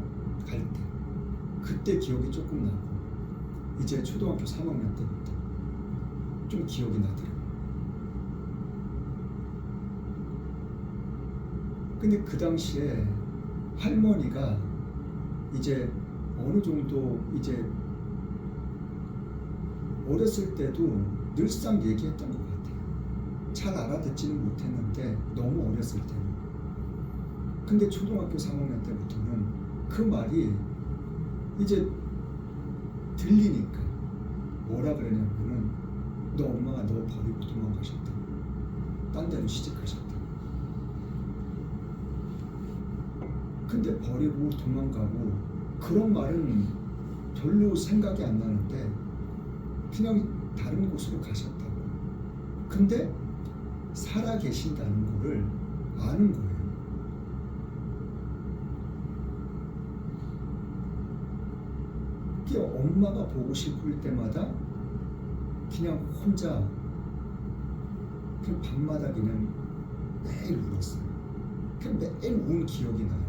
갈 때 그때 기억이 조금 나고, 이제 초등학교 3학년 때부터 좀 기억이 나더라고요. 근데 그 당시에 할머니가 이제 어느 정도 이제 어렸을 때도 늘상 얘기했던 것 같아요. 잘 알아듣지는 못했는데 너무 어렸을 때는. 근데 초등학교 3학년 때부터는 그 말이 이제 들리니까 뭐라 그러냐면은 너 엄마가 너 버리고 도망가셨다. 딴 데로 시집가셨다. 근데 버리고 도망가고 그런 말은 별로 생각이 안 나는데 그냥 다른 곳으로 가셨다고. 근데 살아 계신다는 거를 아는 거예요. 엄마가 보고 싶을 때마다 그냥 혼자 그냥 밤마다 그냥 매일 울었어요. 그냥 매일 운 기억이 나요.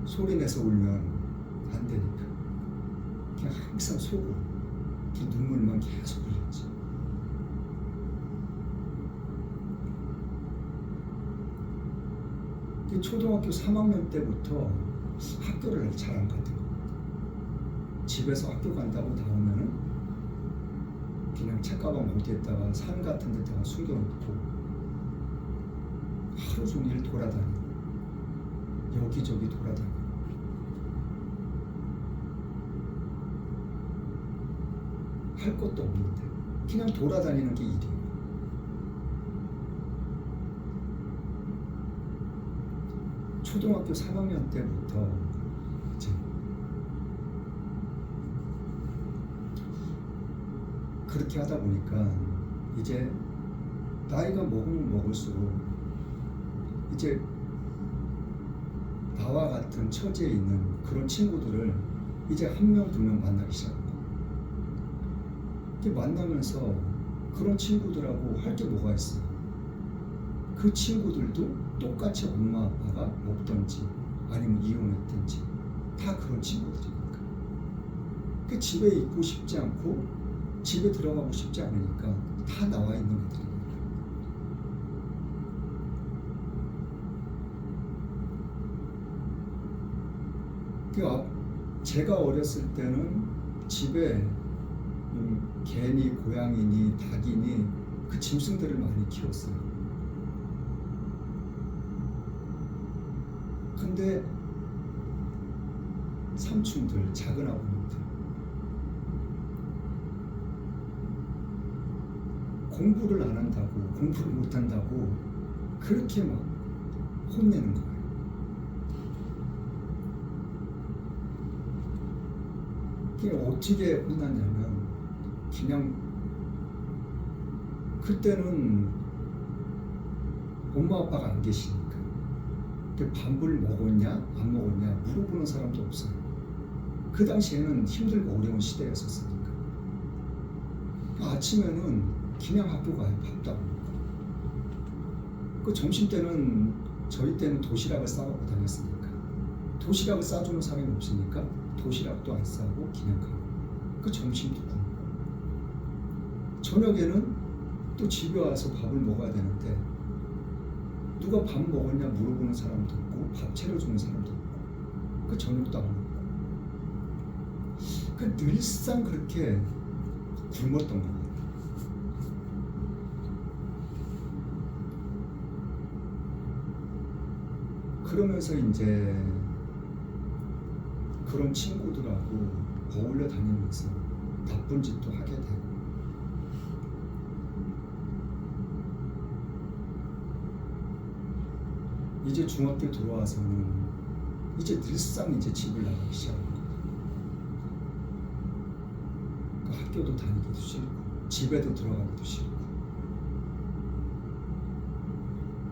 소리 내서 울면 안 되니까 그냥 항상 속으로 눈물만 계속 흘렸지. 초등학교 3학년 때부터 학교를 잘 안 가더라고요. 집에서 학교 간다고 나오면은 그냥 책가방 어디에다가 산 같은 데다가 숨겨놓고 하루 종일 돌아다니고 여기저기 돌아다니고, 할 것도 없는데 그냥 돌아다니는 게 일이에요. 초등학교 3학년 때부터 이제 그렇게 하다 보니까 이제 나이가 먹으면 먹을수록 이제 나와 같은 처지에 있는 그런 친구들을 이제 한 명, 두 명 만나기 시작하고, 만나면서 그런 친구들하고 할 게 뭐가 있어요? 그 친구들도 똑같이 엄마 아빠가 먹던지 아니면 이혼했던지 다 그런 친구들이니까. 그 집에 있고 싶지 않고 집에 들어가고 싶지 않으니까 다 나와 있는 애들이니까. 제가 어렸을 때는 집에 개니 고양이니 닭이니 그 짐승들을 많이 키웠어요. 근데 삼촌들, 작은아버님들 공부를 안 한다고, 공부를 못 한다고 그렇게 막 혼내는 거예요. 그게 어떻게 혼났냐면, 그냥 그때는 엄마 아빠가 안 계시니까 밥을 먹었냐 안 먹었냐 물어보는 사람도 없어요. 그 당시에는 힘들고 어려운 시대였었으니까. 아침에는 그냥 학교 가요. 밥도 안 먹고. 그 점심 때는 저희 때는 도시락을 싸갖고 다녔으니까 도시락을 싸주는 사람이 없으니까 도시락도 안 싸고 그냥 가고, 그 점심도 굶고, 저녁에는 또 집에 와서 밥을 먹어야 되는데 누가 밥 먹었냐 물어보는 사람도 없고 밥 차려주는 사람도 없고, 그 저녁도 안 먹고, 그 늘상 그렇게 굶었던 거예요. 그러면서 이제 그런 친구들하고 어울려 다니면서 나쁜 짓도 하게 되고, 이제 중학교 들어와서는 이제 늘상 이제 집을 나가기 시작한 거예요. 그러니까 학교도 다니기도 싫고 집에도 들어가기도 싫고,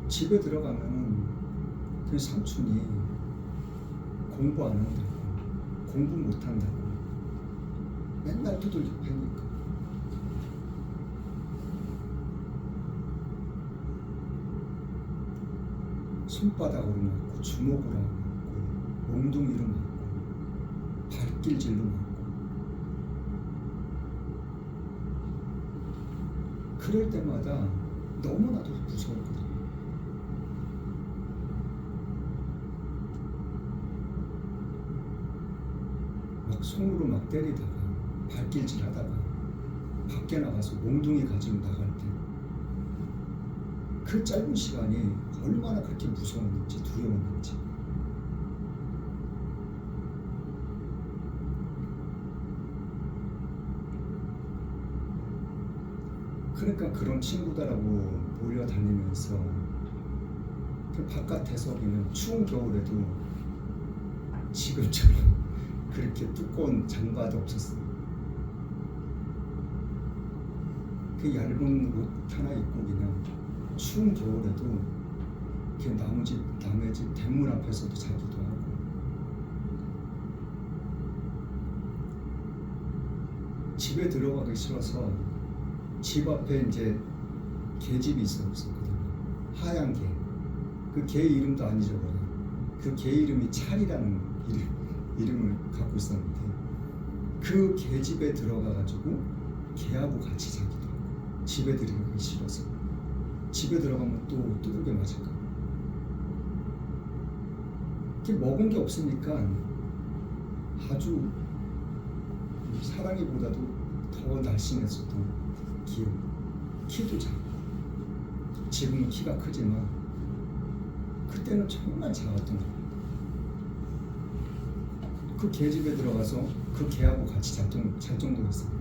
집에 들어가면은 그 삼촌이 공부 안 한다고, 공부 못 한다고 맨날 두들겨 패니까 손바닥으로 맞고 주먹으로 맞고 몽둥이로 맞고 발길질로 맞고, 그럴 때마다 너무나도 무서웠거든요. 막 손으로 막 때리다가 발길질하다가 밖에 나가서 몽둥이 가지고 나갈 때 그 짧은 시간이 얼마나 그렇게 무서웠는지 두려웠는지. 그러니까 그런 친구들하고 몰려다니면서 그 바깥에서 그냥 추운 겨울에도 지금처럼 그렇게 두꺼운 장바도 없었어요. 그 얇은 옷 하나 입고 그냥 추운 겨울에도 그 남의 집 대문 앞에서도 자기도 하고, 집에 들어가기 싫어서 집 앞에 이제 개집이 있었거든요. 하얀 개. 그 개 이름도 안 잊어버려요. 그 개 이름이 찰이라는 이름을 갖고 있었는데, 그 개집에 들어가가지고 개하고 같이 자기도 하고, 집에 들어가기 싫어서. 집에 들어가면 또 두들겨 맞을까. 먹은 게 없으니까 아주 사랑이보다도 더 날씬했었던 기억. 키도 작고, 지금은 키가 크지만 그때는 정말 작았던 거예요. 그 개집에 들어가서 그 개하고 같이 잘 정도였으니까.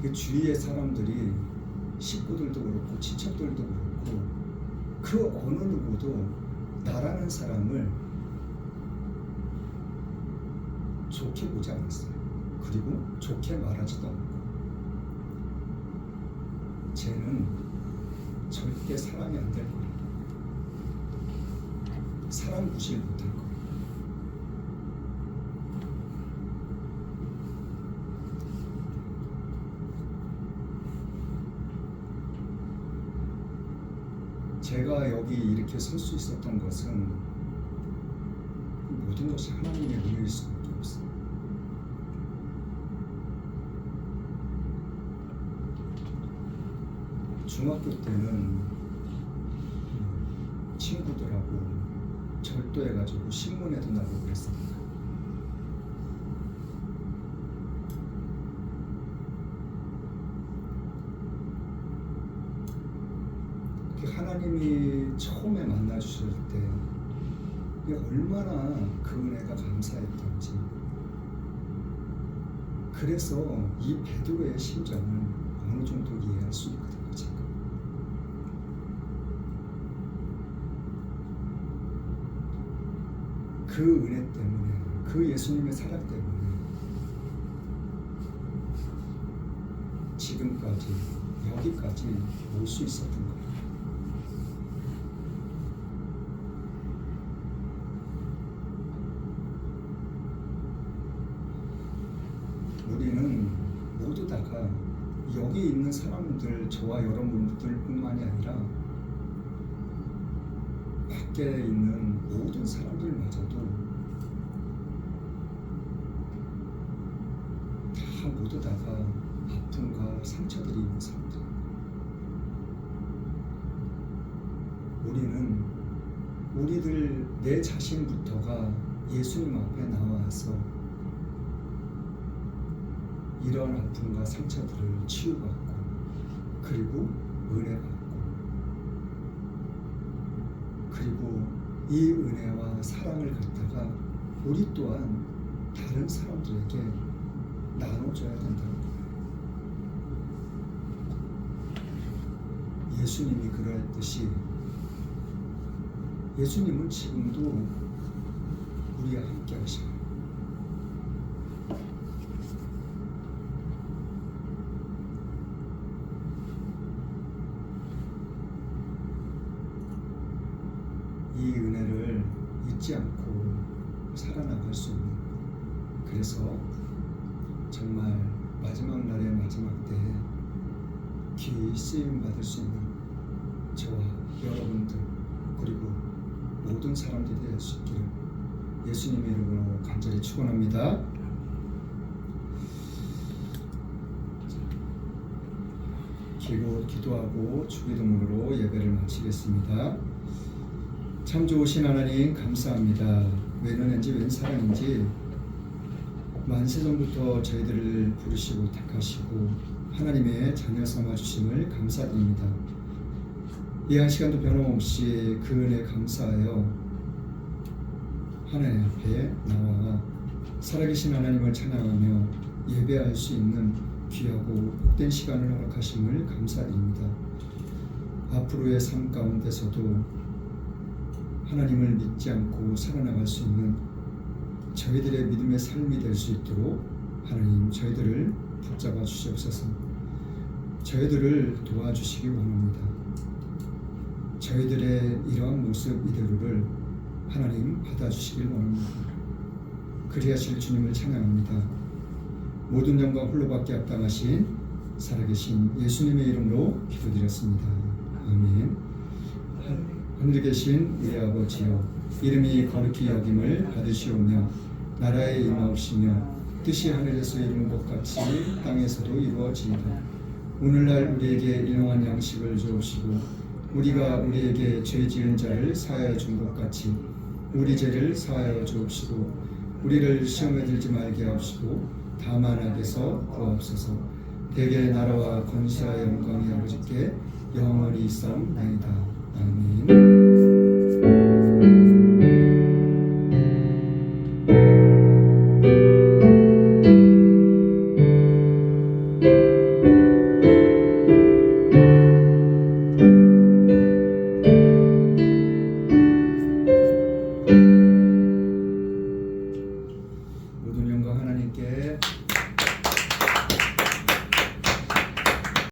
그 주위의 사람들이, 식구들도 그렇고 친척들도 그렇고, 그 어느 누구도 나라는 사람을 좋게 보지 않았어요. 그리고 좋게 말하지도 않고, 쟤는 절대 사람이 안 될 거야, 사람 무시를 못할 거야. 제가 여기 이렇게 설 수 있었던 것은 모든 것이 하나님의 은혜일 수밖에 없어요. 중학교 때는 친구들하고 절도해가지고 신문에도 나고 그랬습니다. 하나님이 처음에 만나주실 때 얼마나 그 은혜가 감사했던지, 그래서 이 베드로의 심정을 어느 정도 이해할 수 있거든요. 제가 그 은혜 때문에, 그 예수님의 사랑 때문에 지금까지 여기까지 올 수 있었던 거예요. 우리는 모두 다가 여기 있는 사람들, 저와 여러분들뿐만이 아니라 밖에 있는 모든 사람들마저도 다 모두 다가 아픔과 상처들이 있는 사람들. 우리는 우리들 내 자신부터가 예수님 앞에 나와서 이런 아픔과 상처들을 치유받고 그리고 은혜받고 그리고 이 은혜와 사랑을 갖다가 우리 또한 다른 사람들에게 나눠줘야 된다는 거예요. 예수님이 그러했듯이 예수님은 지금도 우리와 함께 하셔요. 이 은혜를 잊지 않고 살아나갈 수 있는, 그래서 정말 마지막 날의 마지막 때에 귀히 쓰임 받을 수 있는 저와 여러분들 그리고 모든 사람들이 될 수 있기를 예수님의 이름으로 간절히 축원합니다. 기도하고 주기도문으로 예배를 마치겠습니다. 참 좋으신 하나님 감사합니다. 웬 은혜인지 웬 사랑인지 만세전부터 저희들을 부르시고 택하시고 하나님의 자녀 삼아주심을 감사드립니다. 이 한 시간도 변함없이 그 은혜 감사하여 하나님 앞에 나와 살아계신 하나님을 찬양하며 예배할 수 있는 귀하고 복된 시간을 허락하심을 감사드립니다. 앞으로의 삶 가운데서도 하나님을 믿지 않고 살아나갈 수 있는 저희들의 믿음의 삶이 될 수 있도록 하나님 저희들을 붙잡아 주시옵소서. 저희들을 도와주시기 원합니다. 저희들의 이러한 모습 이대로를 하나님 받아주시길 원합니다. 그리하실 주님을 찬양합니다. 모든 영광 홀로밖에 합당하신 살아계신 예수님의 이름으로 기도드렸습니다. 아멘. 하늘에 계신 우리 아버지여, 이름이 거룩히 여김을 받으시오며 나라에 임하옵시며 뜻이 하늘에서 이루는 것 같이 땅에서도 이루어지이다. 오늘날 우리에게 일용할 양식을 주옵시고 우리가 우리에게 죄 지은 자를 사하여 준 것 같이 우리 죄를 사하여 주옵시고 우리를 시험에 들지 말게 하옵시고 다만 악에서 구하옵소서. 대개 나라와 권세와 영광이 아버지께 영원히 있사옵나이다. 아멘.